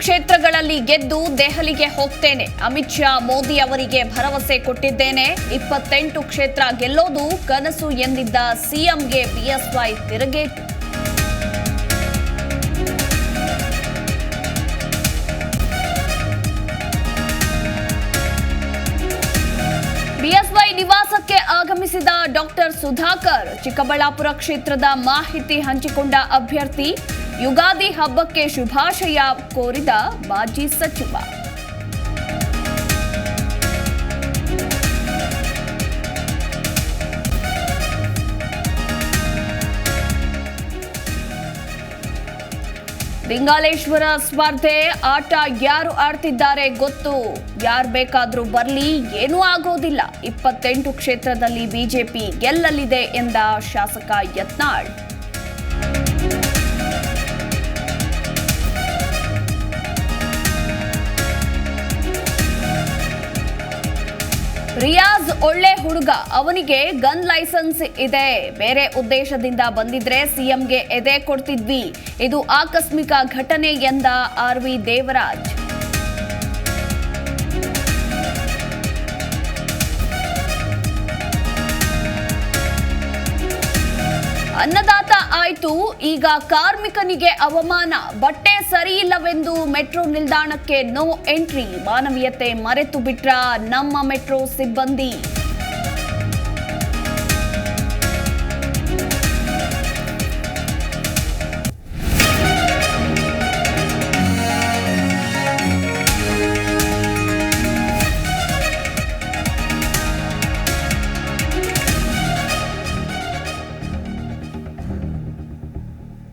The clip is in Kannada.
ಕ್ಷೇತ್ರಗಳಲ್ಲಿ ಗೆದ್ದು ದೆಹಲಿಗೆ ಹೋಗ್ತೇನೆ. ಅಮಿತ್ ಶಾ ಮೋದಿ ಅವರಿಗೆ ಭರವಸೆ ಕೊಟ್ಟಿದ್ದೇನೆ. 28 ಕ್ಷೇತ್ರ ಗೆಲ್ಲೋದು ಕನಸು ಎಂದಿದ್ದ ಸಿಎಂಗೆ ಬಿಎಸ್ವೈ ತಿರುಗೇಟು. ಬಿಎಸ್ವೈ ನಿವಾಸಕ್ಕೆ ಆಗಮಿಸಿದ ಡಾಕ್ಟರ್ ಸುಧಾಕರ್ ಚಿಕ್ಕಬಳ್ಳಾಪುರ ಕ್ಷೇತ್ರದ ಮಾಹಿತಿ ಹಂಚಿಕೊಂಡ ಅಭ್ಯರ್ಥಿ. ಯುಗಾದಿ ಹಬ್ಬಕ್ಕೆ ಶುಭಾಶಯ ಕೋರಿದ ಮಾಜಿ ಸಚಿವ. ಲಿಂಗಾಲೇಶ್ವರ ಸ್ಪರ್ಧೆ ಆಟ ಯಾರು ಆಡ್ತಿದ್ದಾರೆ ಗೊತ್ತು. ಯಾರು ಬೇಕಾದ್ರೂ ಬರ್ಲಿ, ಏನೂ ಆಗೋದಿಲ್ಲ. 28 ಕ್ಷೇತ್ರದಲ್ಲಿ ಬಿಜೆಪಿ ಗೆಲ್ಲಲಿದೆ ಎಂದ ಶಾಸಕ ಯತ್ನಾಳ್. ರಿಯಾಜ್ ಒಳ್ಳೆ ಹುಡುಗ, ಅವನಿಗೆ ಗನ್ ಲೈಸೆನ್ಸ್ ಇದೆ. ಬೇರೆ ಉದ್ದೇಶದಿಂದ ಬಂದಿದ್ರೆ ಸಿಎಂಗೆ ಎದೆ ಕೊಡ್ತಿದ್ವಿ. ಇದು ಆಕಸ್ಮಿಕ ಘಟನೆ ಎಂದ ಆರ್ವಿ ದೇವರಾಜ್. ಅನ್ನದಾತ ಆಯ್ತು, ಈಗ ಕಾರ್ಮಿಕನಿಗೆ ಅವಮಾನ. ಬಟ್ಟೆ ಸರಿಯಿಲ್ಲವೆಂದು ಮೆಟ್ರೋ ನಿಲ್ದಾಣಕ್ಕೆ ನೋ ಎಂಟ್ರಿ. ಮಾನವೀಯತೆ ಮರೆತು ಬಿಟ್ರ ನಮ್ಮ ಮೆಟ್ರೋ ಸಿಬ್ಬಂದಿ.